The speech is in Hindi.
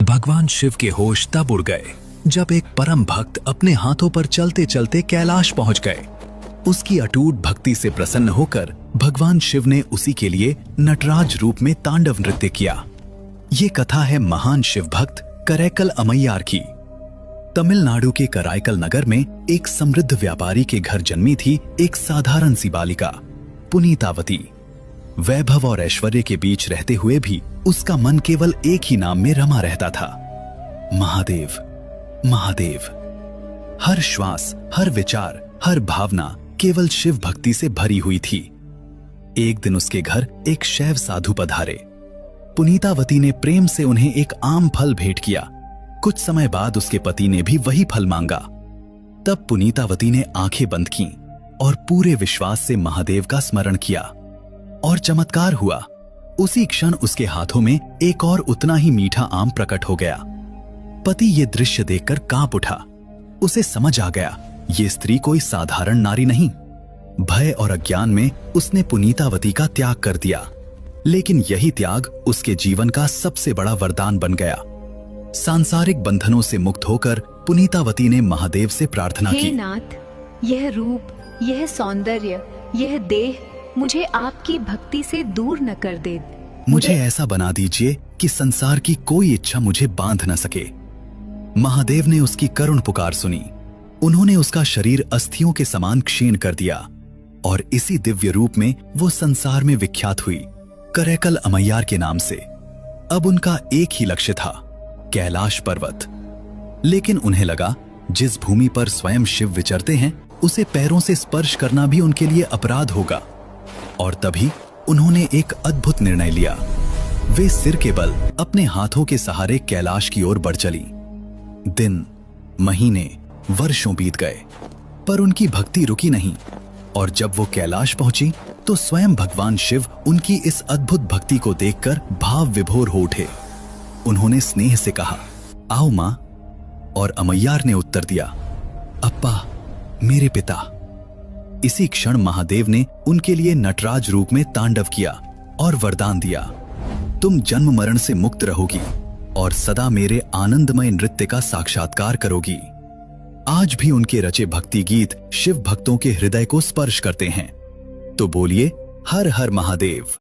भगवान शिव के होश तब उड़ गए जब एक परम भक्त अपने हाथों पर चलते चलते कैलाश पहुंच गए। उसकी अटूट भक्ति से प्रसन्न होकर भगवान शिव ने उसी के लिए नटराज रूप में तांडव नृत्य किया। ये कथा है महान शिव भक्त करैकल अमैयार की। तमिलनाडु के कराईकल नगर में एक समृद्ध व्यापारी के घर जन्मी थी एक साधारण सी बालिका पुनीतावती। वैभव और ऐश्वर्य के बीच रहते हुए भी उसका मन केवल एक ही नाम में रमा रहता था, महादेव। महादेव। हर श्वास, हर विचार, हर भावना केवल शिव भक्ति से भरी हुई थी। एक दिन उसके घर एक शैव साधु पधारे। पुनीतावती ने प्रेम से उन्हें एक आम फल भेंट किया। कुछ समय बाद उसके पति ने भी वही फल मांगा। तब पुनीतावती ने आंखें बंद कीं और पूरे विश्वास से महादेव का स्मरण किया और चमत्कार हुआ। उसी क्षण उसके हाथों में एक और उतना ही मीठा आम प्रकट हो गया। पति ये दृश्य देखकर कांप उठा। उसे समझ आ गया ये स्त्री कोई साधारण नारी नहीं। भय और अज्ञान में उसने पुनीतावती का त्याग कर दिया, लेकिन यही त्याग उसके जीवन का सबसे बड़ा वरदान बन गया। सांसारिक बंधनों से मुक्त होकर पुनीतावती ने महादेव से प्रार्थना की, हे नाथ, यह रूप, यह सौंदर्य, यह देह मुझे आपकी भक्ति से दूर न कर दे। मुझे ऐसा बना दीजिए कि संसार की कोई इच्छा मुझे बांध न सके। महादेव ने उसकी करुण पुकार सुनी। उन्होंने उसका शरीर अस्थियों के समान क्षीण कर दिया और इसी दिव्य रूप में वो संसार में विख्यात हुई, करैकल अमैयार के नाम से। अब उनका एक ही लक्ष्य था, कैलाश पर्वत। लेकिन उन्हें लगा जिस भूमि पर स्वयं शिव विचरते हैं उसे पैरों से स्पर्श करना भी उनके लिए अपराध होगा। और तभी उन्होंने एक अद्भुत निर्णय लिया। वे सिर के बल अपने हाथों के सहारे कैलाश की ओर बढ़ चली। दिन, महीने, वर्षों बीत गए, पर उनकी भक्ति रुकी नहीं। और जब वो कैलाश पहुंची तो स्वयं भगवान शिव उनकी इस अद्भुत भक्ति को देखकर भाव विभोर हो उठे। उन्होंने स्नेह से कहा, आओ मां। और अमैयार ने उत्तर दिया, अप्पा, मेरे पिता। इसी क्षण महादेव ने उनके लिए नटराज रूप में तांडव किया और वरदान दिया, तुम जन्म मरण से मुक्त रहोगी और सदा मेरे आनंदमय नृत्य का साक्षात्कार करोगी। आज भी उनके रचे भक्ति गीत शिव भक्तों के हृदय को स्पर्श करते हैं। तो बोलिए, हर हर महादेव।